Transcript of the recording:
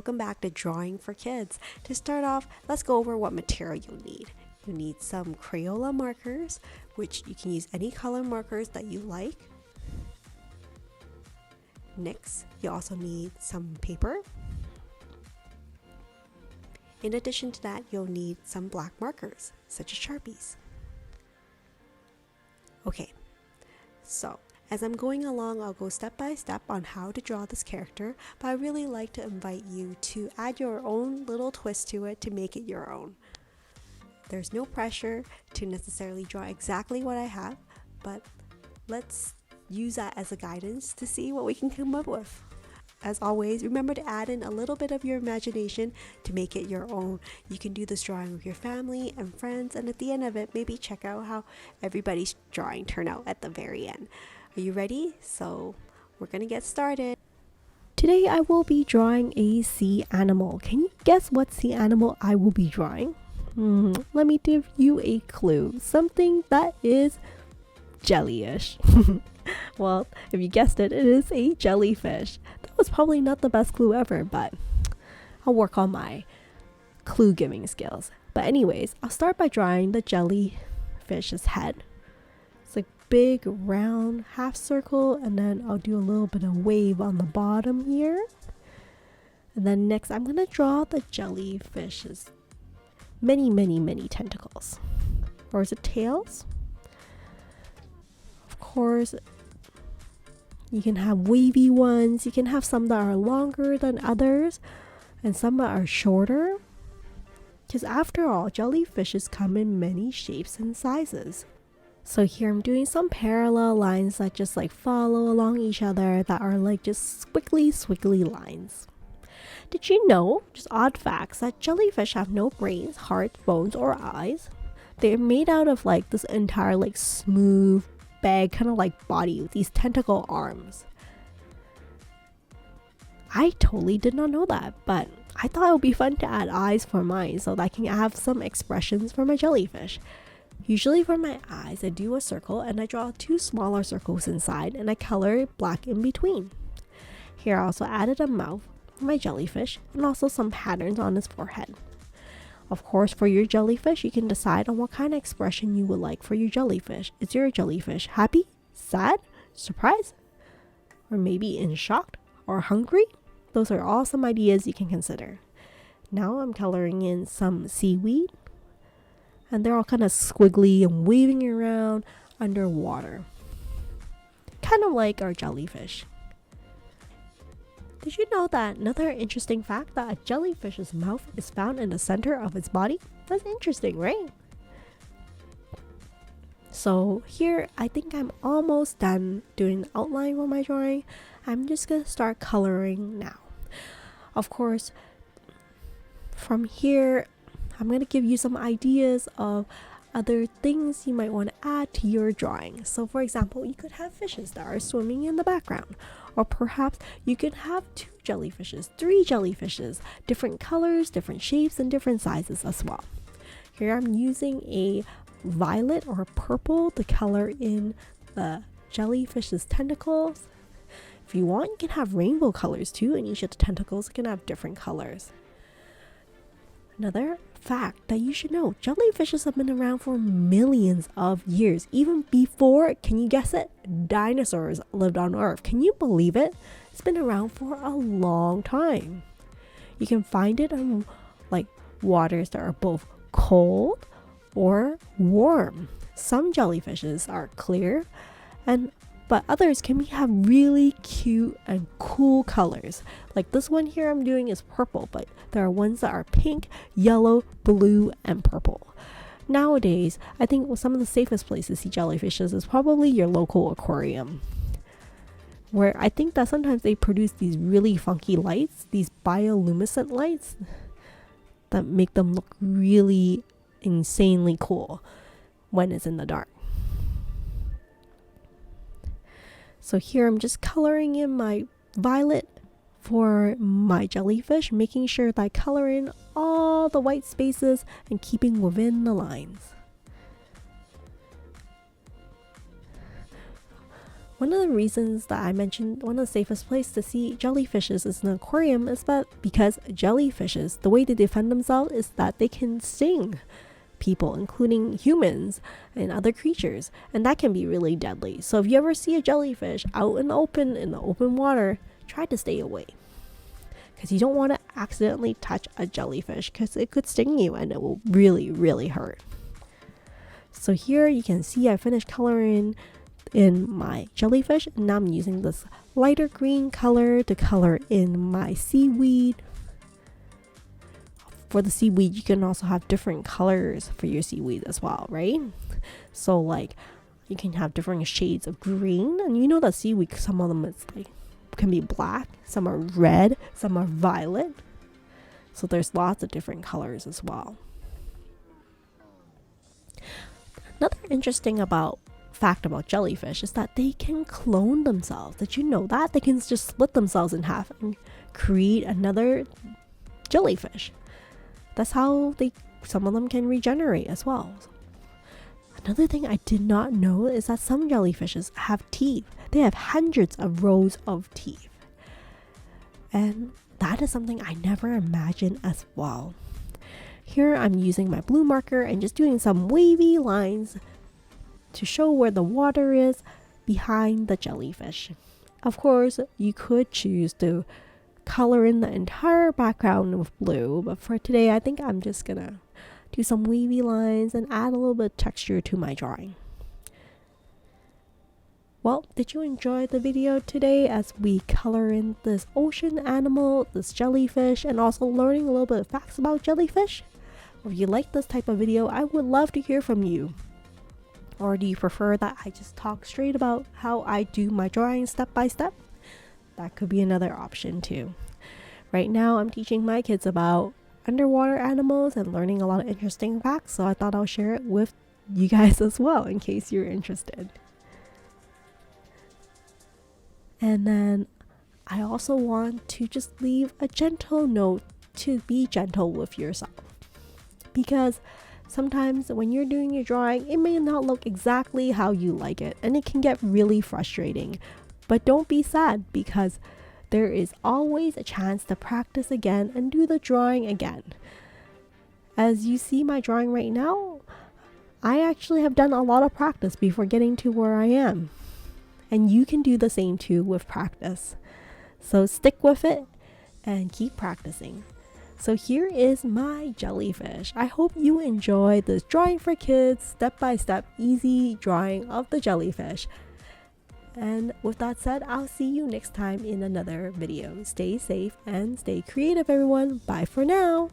welcome back to Drawing for Kids. To start off, let's go over what material you'll need. You need some Crayola markers, which you can use any color markers that you like. Next, you also need some paper. In addition to that, you'll need some black markers, such as Sharpies. Okay, so as I'm going along, I'll go step by step on how to draw this character, but I really like to invite you to add your own little twist to it to make it your own. There's no pressure to necessarily draw exactly what I have, but let's use that as a guidance to see what we can come up with. As always, remember to add in a little bit of your imagination to make it your own. You can do this drawing with your family and friends, and at the end of it, maybe check out how everybody's drawing turned out at the very end. Are you ready? So we're gonna get started. Today I will be drawing a sea animal. Can you guess what sea animal I will be drawing? Let me give you a clue. Something that is jellyish. Well, if you guessed it, it is a jellyfish. That was probably not the best clue ever, but I'll work on my clue giving skills. But anyways, I'll start by drawing the jellyfish's head. It's like big round half circle, and then I'll do a little bit of wave on the bottom here. And then next I'm going to draw the jellyfish's many tentacles. Or is it tails? Of course, you can have wavy ones, you can have some that are longer than others, and some that are shorter. Because after all, jellyfishes come in many shapes and sizes. So here I'm doing some parallel lines that just like follow along each other that are like just squiggly lines. Did you know, just odd facts, that jellyfish have no brains, hearts, bones, or eyes? They're made out of like this entire like smooth bag kind of like body with these tentacle arms. I totally did not know that, but I thought it would be fun to add eyes for mine so that I can have some expressions for my jellyfish. Usually for my eyes, I do a circle and I draw 2 smaller circles inside and I color it black in between. Here I also added a mouth for my jellyfish and also some patterns on his forehead. Of course, for your jellyfish, you can decide on what kind of expression you would like for your jellyfish. Is your jellyfish happy, sad, surprised, or maybe in shock or hungry? Those are all some ideas you can consider. Now I'm coloring in some seaweed, and they're all kind of squiggly and waving around underwater. Kind of like our jellyfish. Did you know that another interesting fact that a jellyfish's mouth is found in the center of its body? That's interesting, right? So here, I think I'm almost done doing the outline for my drawing. I'm just gonna start coloring now. Of course, from here, I'm gonna give you some ideas of other things you might want to add to your drawing. So for example, you could have fishes that are swimming in the background, or perhaps you could have 2 jellyfishes, 3 jellyfishes, different colors, different shapes, and different sizes as well. Here I'm using a violet or purple to color in the jellyfish's tentacles. If you want, you can have rainbow colors too, and each of the tentacles can have different colors. Another fact that you should know, jellyfishes have been around for millions of years. Even before, can you guess it? Dinosaurs lived on Earth. Can you believe it? It's been around for a long time. You can find it in like waters that are both cold or warm. Some jellyfishes are clear, but others can have really cute and cool colors. Like this one here I'm doing is purple, but there are ones that are pink, yellow, blue, and purple. Nowadays, I think some of the safest places to see jellyfishes is probably your local aquarium, where I think that sometimes they produce these really funky lights, these bioluminescent lights that make them look really insanely cool when it's in the dark. So here I'm just coloring in my violet for my jellyfish, making sure that I color in all the white spaces and keeping within the lines. One of the reasons that I mentioned one of the safest places to see jellyfishes is an aquarium is that because jellyfishes, the way they defend themselves is that they can sting people, including humans and other creatures, and that can be really deadly. So if you ever see a jellyfish out in the open water, try to stay away, because you don't want to accidentally touch a jellyfish because it could sting you and it will really, really hurt. So here you can see I finished coloring in my jellyfish, and now I'm using this lighter green color to color in my seaweed. For the seaweed, you can also have different colors for your seaweed as well, right? So like you can have different shades of green, and you know that seaweed, some of them it's like can be black, some are red, some are violet. So there's lots of different colors as well. Another interesting fact about jellyfish is that they can clone themselves. Did you know that? They can just split themselves in half and create another jellyfish. That's how some of them can regenerate as well. Another thing I did not know is that some jellyfishes have teeth. They have hundreds of rows of teeth. And that is something I never imagined as well. Here I'm using my blue marker and just doing some wavy lines to show where the water is behind the jellyfish. Of course, you could choose to color in the entire background with blue, but for today I think I'm just gonna do some wavy lines and add a little bit of texture to my drawing. Well, did you enjoy the video today as we color in this ocean animal, this jellyfish, and also learning a little bit of facts about jellyfish? If you like this type of video, I would love to hear from you. Or do you prefer that I just talk straight about how I do my drawing step by step? That could be another option too. Right now I'm teaching my kids about underwater animals and learning a lot of interesting facts, so I thought I'll share it with you guys as well in case you're interested. And then I also want to just leave a gentle note to be gentle with yourself, because sometimes when you're doing your drawing, it may not look exactly how you like it, and it can get really frustrating. But don't be sad, because there is always a chance to practice again and do the drawing again. As you see my drawing right now, I actually have done a lot of practice before getting to where I am. And you can do the same too with practice. So stick with it and keep practicing. So here is my jellyfish. I hope you enjoy this drawing for kids, step-by-step easy drawing of the jellyfish. And with that said, I'll see you next time in another video. Stay safe and stay creative, everyone. Bye for now.